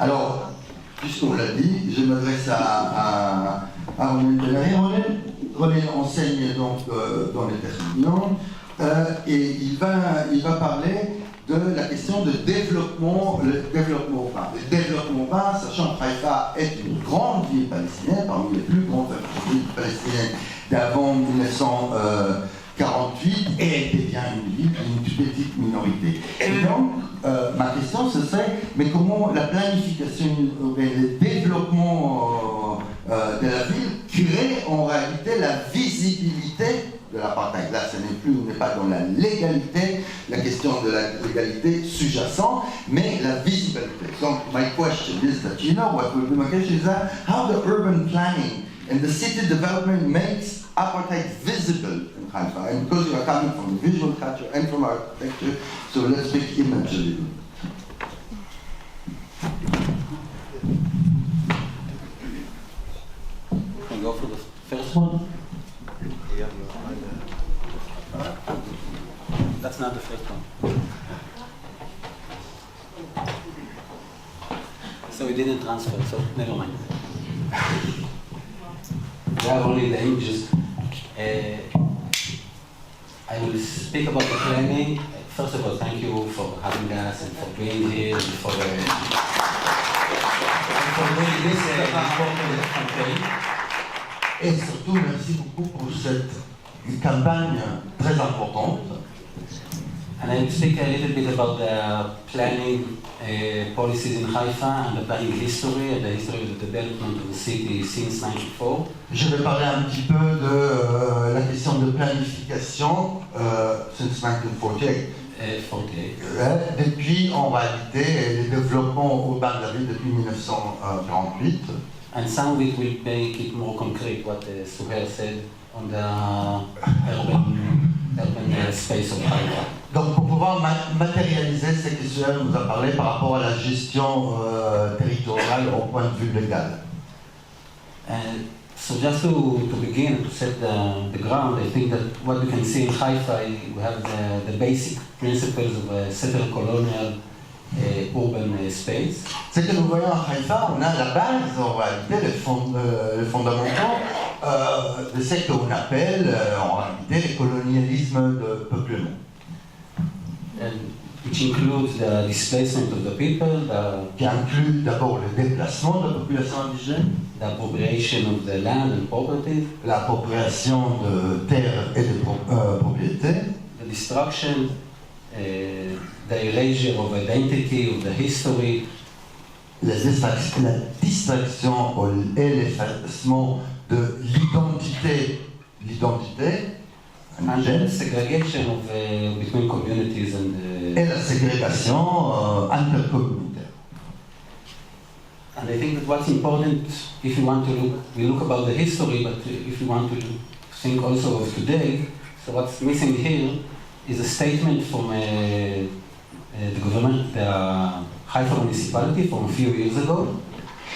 Alors, puisqu'on l'a dit, je m'adresse à Ronen Benahi. Ronen enseigne donc dans les Terminants et il va parler de la question de développement, le développement urbain. Le développement urbain, sachant que Haïfa est une grande ville palestinienne, parmi les plus grandes villes palestiniennes d'avant 1948, et était bien une ville d'une petite minorité. Et donc, ma question, ce serait, mais comment la planification urbaine, le développement de la ville crée en réalité la visibilité de l'apartheid. Là, on n'est pas dans la légalité, la question de la légalité sous-jacente, mais la visibilité. Donc, my question is that, what will be my question is that, how the urban planning and the city development makes apartheid visible in Haifa. And because you are coming from the visual culture and from architecture, so let's speak image a little. Can you go for the first one? Yeah. That's not the first one. So we didn't transfer, so never mind. We have only the images. I will speak about the planning. First of all, thank you for having us and for being here and for doing this important campaign. Et surtout, merci beaucoup pour cette campagne très importante. And I will speak a little bit about the planning policies in Haifa and the planning history and the history of the development of the city since 1994. Je vais parler un petit peu de la question de planification since 1948. Depuis, en réalité, le développement urbain de la ville depuis 1948. And some of it will make it more concrete, what Suhail said on the urban space of Haifa. Donc, pour pouvoir matérialiser ce que Suhail nous a parlé par rapport à la gestion territoriale au point de vue légal. So just to begin, to set the ground, I think that what we can see in Haifa, we have the basic principles of a settler colonial urban space. Ce que nous voyons à Haïfa, on a la base, en réalité, les fondamentaux de ce qu'on appelle en réalité les colonialismes de peuplement. Which includes the displacement of the people, qui inclut d'abord le déplacement de la population indigène, the appropriation of the land and property, l'appropriation de terres et de propriétés, the destruction, the erasure of identity, of the history, la distraction et l'effacement de l'identité, and the segregation of between communities and et la ségrégation intercommunautaire. And I think that what's important, if you want to look, we look about the history, but if you want to think also of today, so what's missing here is a statement from the government, the Haifa municipality from a few years ago.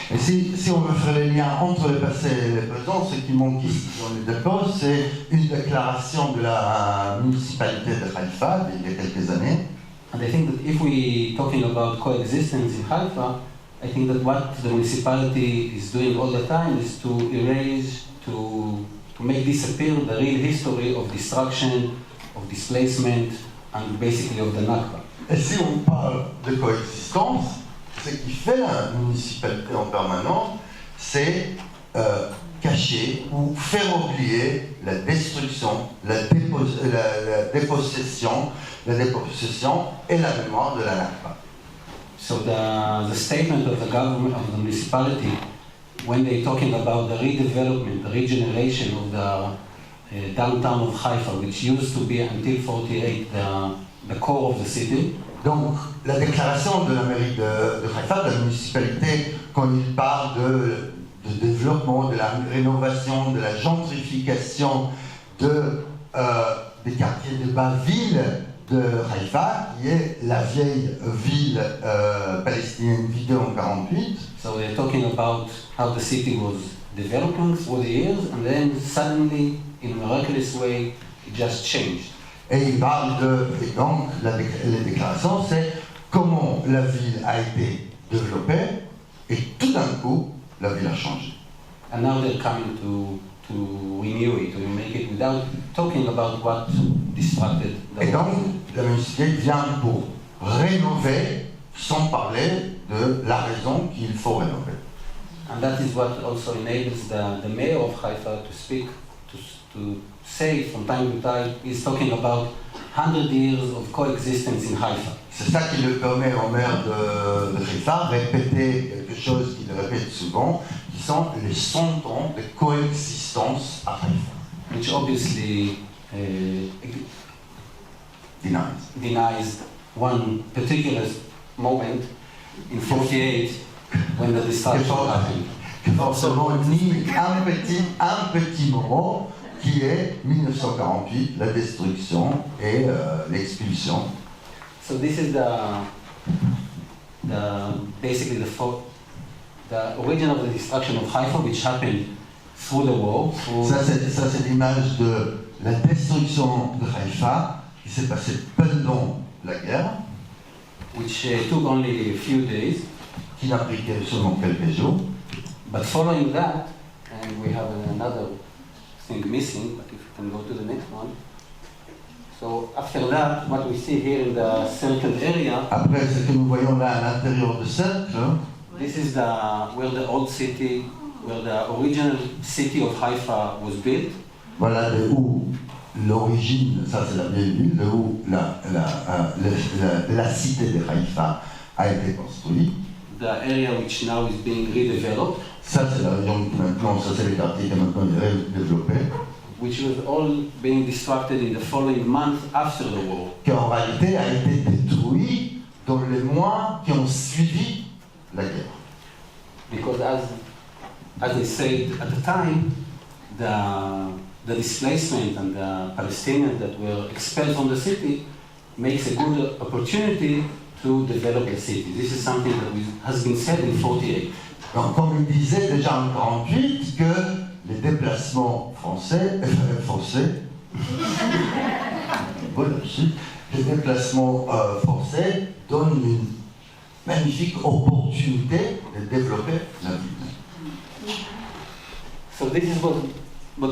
Et si on veut faire les liens entre le passé et le présent, ce qui manque ici dans les dépôts, c'est une déclaration de la municipalité de Haïfa d'il y a quelques années. And I think that if we talking about coexistence in Haifa, I think that what the municipality is doing all the time is to erase, to make disappear the real history of destruction, of displacement, and basically of the Nakba. Et si on parle de coexistence, ce qui fait la municipalité en permanence, c'est cacher ou faire oublier la destruction, la dépossession et la mémoire de la Nakba. So the statement of the government, of the municipality, when they're talking about the redevelopment, the regeneration of the downtown of Haifa, which used to be until 48 the core of the city. Donc, la déclaration de la mairie de Haïfa, de la municipalité, quand il parle de développement, de la rénovation, de la gentrification des quartiers de bas-ville de Haïfa, qui est la vieille ville palestinienne vidée en 48. So we're talking about how the city was developing through the years, and then suddenly, in a miraculous way, it just changed. Et il parle et donc, les déclarations, c'est comment la ville a été développée, la ville a changé. And now they're coming to renew it, to make it without talking about what distracted the Et donc, world. la municipalité vient pour rénover sans parler de la raison qu'il faut rénover. And that is what also enables the mayor of Haifa to speak, to say from time to time, he's talking about 100 years of coexistence in Haifa. C'est ça qui le permet au maire de Haïfa répéter quelque chose qu'il répète souvent, qui sont les 100 ans de coexistence à Haïfa. Which obviously denies one particular moment in 48 when the destruction happened. Que forcément nie un petit moment qui est 1948, la destruction et l'expulsion. So this is basically the origin of the destruction of Haifa, which happened through the war. Ça c'est l'image de la destruction de Haïfa qui s'est passée pendant la guerre, which took only a few days. Qui n'a pris que seulement quelques jours. But following that, and we have another thing missing, but if you can go to the next one. So after that, what we see here in the circled area. Après ce que nous voyons là à l'intérieur du cercle. This is where the old city, where the original city of Haifa was built. Voilà de où l'origine, ça c'est la vieille ville, de où la cité de Haïfa a été construite. The area which now is being redeveloped. Ça c'est la région qui maintenant, ça c'est les quartiers qui maintenant est redéveloppé. Which was all being destructed in the following month after the war. Qui en réalité a été détruit dans les mois qui ont suivi la guerre. Because as they said at the time, the displacement and the Palestinians that were expelled from the city makes a good opportunity to develop the city. This is something that has been said in 48. Donc, comme il disait déjà en 48 que les déplacements français, les déplacements forcés donnent une magnifique opportunité de développer la ville. So this is what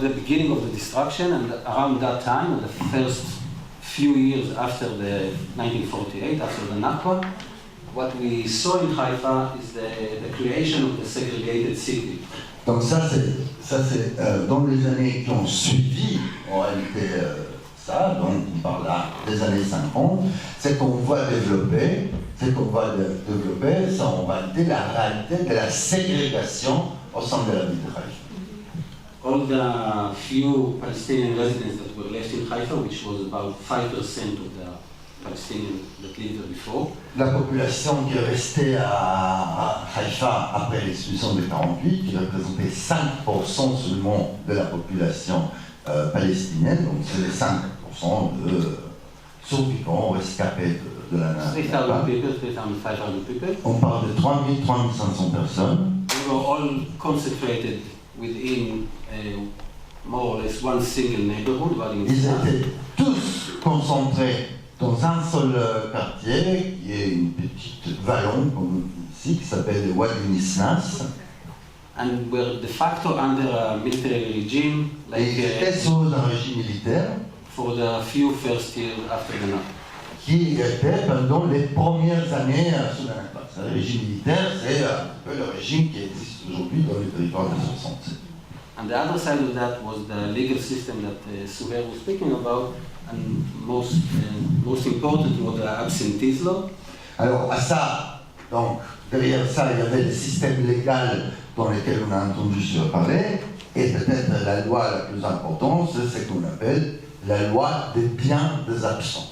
the beginning of the destruction, and around that time, the first few years after the 1948, after the Nakba, what we saw in Haifa is the creation of the segregated city. Donc ça c'est dans les années qui ont suivi, en réalité ça, donc on parle là des années 50, c'est qu'on va développer, ça en réalité la réalité de la ségrégation au sein de la ville de Haïfa. All the few Palestinian residents that were left in Haifa, which was about 5% of the Palestinians that lived there before. La population qui est restée à Haïfa après l'expulsion de 48, qui représentait 5% seulement de la population palestinienne, donc c'est les 5% de survivants rescapés de la nation. 3,000 people, 3,500 people. On parle de 3 500 personnes. They were all concentrated within more or less one single neighborhood. Ils étaient tous concentrés dans un seul quartier, qui est une petite vallon, comme ici, qui s'appelle le Wadi Nisnas. And were de facto under a military regime, Et ils étaient sous un régime militaire for the few first years after the Nakba. Qui était pendant les premières années sous la Nakba. Le régime militaire, c'est un peu le régime qui existe aujourd'hui dans les territoires de 67. And the other side of that was the legal system that Suhair was speaking about, and most important was the absentees law. Alors à ça, donc derrière ça, il y avait le système légal dans lequel on a entendu se parler, et peut-être la loi la plus importante, c'est ce qu'on appelle la loi des biens des absents.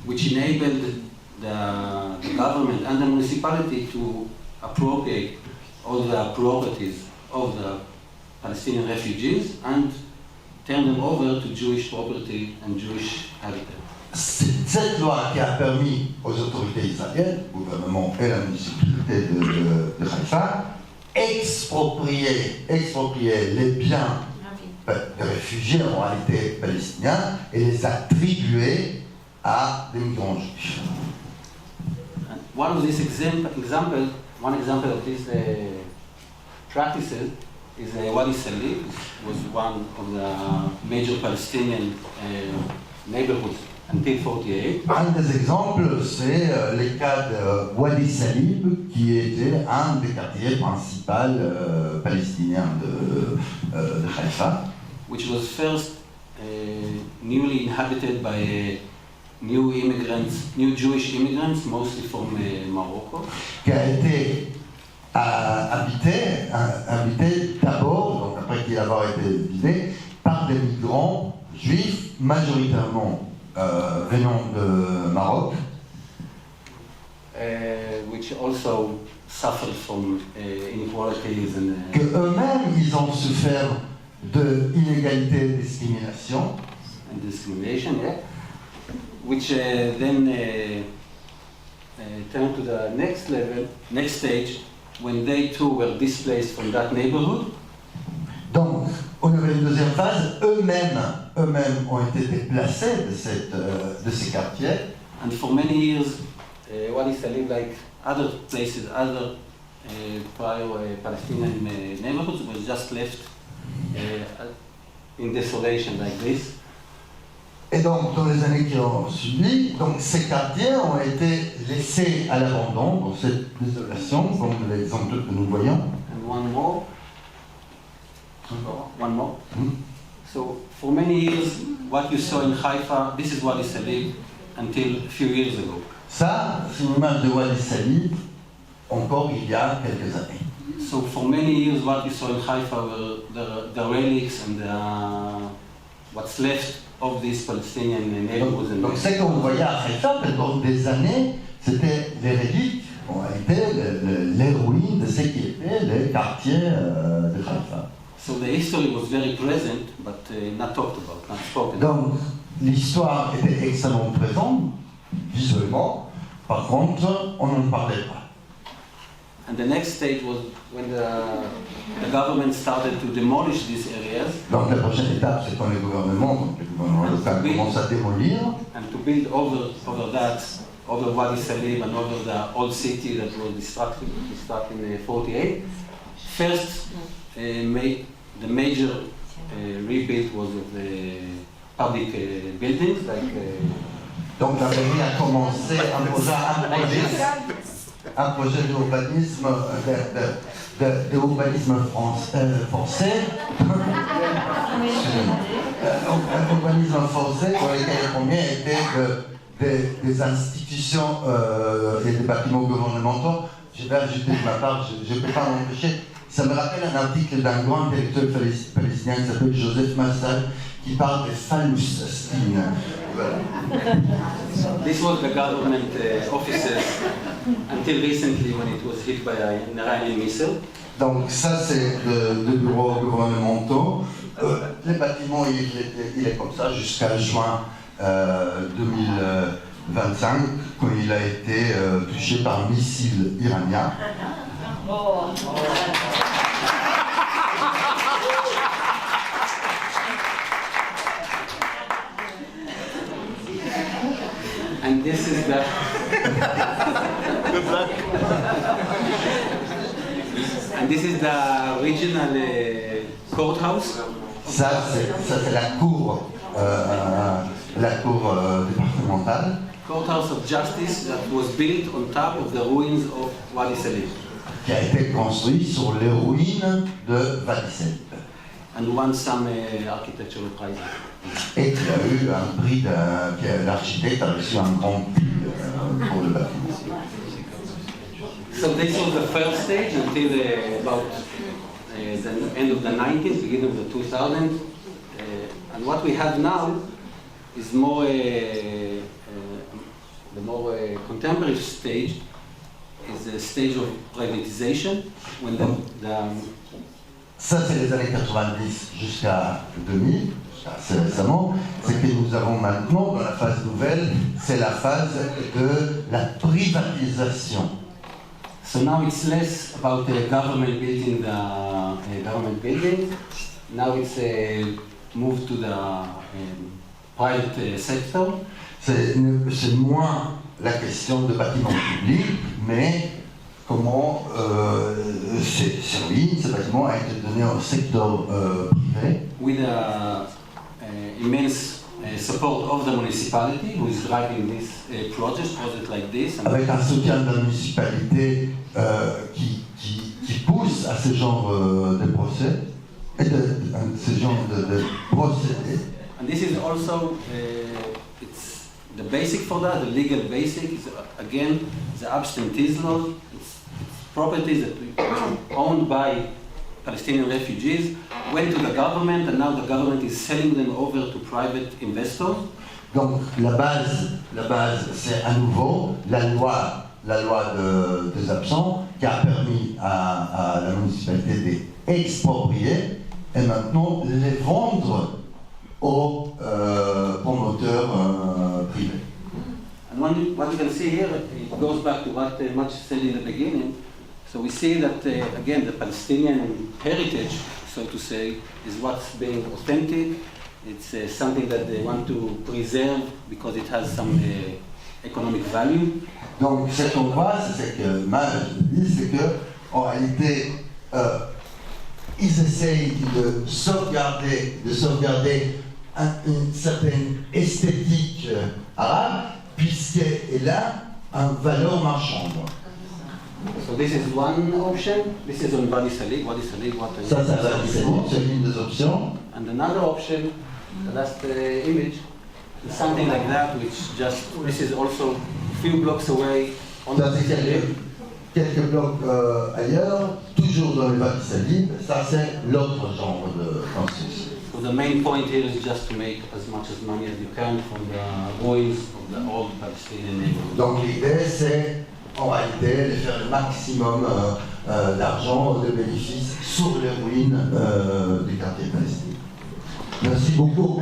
Which enabled the government and the municipality to appropriate all the properties of the Palestinian refugees and turn them over to Jewish property and Jewish habitat. C'est cette loi qui a permis aux autorités israéliennes, le gouvernement et la municipalité de Haïfa, exproprier les biens des réfugiés en réalité palestiniens et les attribuer à des migrants juifs. One example of this practices is Wadi Salib, was one of the major Palestinian neighborhoods until 48. Un des exemples, c'est le cas de Wadi Salib, qui était un des quartiers principaux palestiniens de Haïfa, which was first newly inhabited by new immigrants, new Jewish immigrants, mostly from Morocco. qui a été habité d'abord, donc après qu'il avoir été visité, par des migrants juifs, majoritairement venant de Maroc, which also suffered from inequalities and que eux-mêmes ils ont souffert de inégalité et discrimination, discrimination, yeah, which then turned to the next level, next stage, when they too were displaced from that neighborhood. Donc, au niveau de la deuxième phase, eux-mêmes ont été déplacés de ces quartiers. And for many years, Wadi Salib, like other places, other prior Palestinian neighborhoods, was just left in desolation like this. Et donc, dans les années qui ont suivi, donc, ces quartiers ont été laissés à l'abandon, dans cette désolation, comme l'exemple que nous voyons. And one more. So, for many years, what you saw in Haifa, this is Wadi Salib until a few years ago. Ça, c'est une image de Wadi Salib, encore il y a quelques années. So, for many years, what you saw in Haifa were the relics and what's left of these Palestinian neighborhoods. Donc, ce qu'on voyait à Haïfa pendant des années, c'était les reliques, en réalité, les ruines de ce qui était les quartiers de Haïfa. So the history was very present, but not talked about, not spoken. Donc, l'histoire était extrêmement présente, visuellement. Par contre, on n'en parlait pas. And the next stage was when the government started to demolish these areas. Donc, la prochaine étape, c'est quand le gouvernement local commence à démolir. And to build over that, over Wadi Salib and over the old city that was destructed in 48. First, the major rebuild was of the public buildings, like. Donc la mairie a commencé un projet d'urbanisme forcé, urbanisme forcé pour lequel le premier était des institutions et des bâtiments gouvernementaux. Je vais ajouter de ma part, je ne peux pas m'empêcher. Ça me rappelle un article d'un grand intellectuel palestinien qui s'appelle Joseph Massal, qui parle des phallus-stines. Voilà. This was the government offices until recently when it was hit by an Iranian missile. Donc ça c'est le bureau gouvernementaux. Les bâtiments il est comme ça jusqu'à juin 2025 quand il a été touché par un missile iranien. And this is the Good luck. and this is the regional courthouse. Ça c'est la cour départementale. Courthouse of Justice that was built on top of the ruins of Wadi Salib. Qui a été construit sur les ruines de Wadi Salib. And won some architectural prizes. Et qui a eu un prix, l'architecte a reçu un grand prix pour le bâtiment. So this was the first stage until about the end of the 90s, beginning of the 2000s. And what we have now is more the more contemporary stage is the stage of privatization when the Ça, c'est les années 90 jusqu'à 2000, assez récemment. Ce que nous avons maintenant dans la phase nouvelle, c'est la phase de la privatisation. So now it's less about the government building the government building. Now it's moved to the private sector. C'est moins la question de bâtiments publics, mais comment ces ruines, ces bâtiments ont été donnés au secteur privé. with immense support of the municipality who is driving this project like this. And Avec un soutien de la municipalité qui pousse à ce genre de procès, et ce genre de procédés. And this is also, it's the basic for that, the legal basic is again the absentees law. It's properties that were owned by Palestinian refugees, went to the government, and now the government is selling them over to private investors. Donc la base c'est à nouveau la loi des absents qui a permis à la municipalité d'exproprier et maintenant les vendre aux promoteurs privés. And what you can see here, it goes back to what Mach said in the beginning. So we see that, again, the Palestinian heritage, so to say, is what's being authentic. It's something that they want to preserve because it has some economic value. Donc ce qu'on voit, c'est que Maj dit, c'est que en réalité, ils essayent de sauvegarder une certaine esthétique arabe, puisqu'elle a une valeur marchande. So this is one option. This is on Wadi Salik. Wadi Salik, what I Ça c'est l'une des options. And another option, the last image, is something like that, which just, this is also a few blocks away on Ça, Wadi c'est Salik. quelques blocs ailleurs, toujours dans le Wadi Salib. Ça, c'est l'autre genre de construction. So the main point here is just to make as much as money as you can from the ruins of the old Palestinian neighborhood. Donc l'idée, c'est en réalité de faire le maximum d'argent, de bénéfices sur les ruines du quartier palestinien. Merci beaucoup.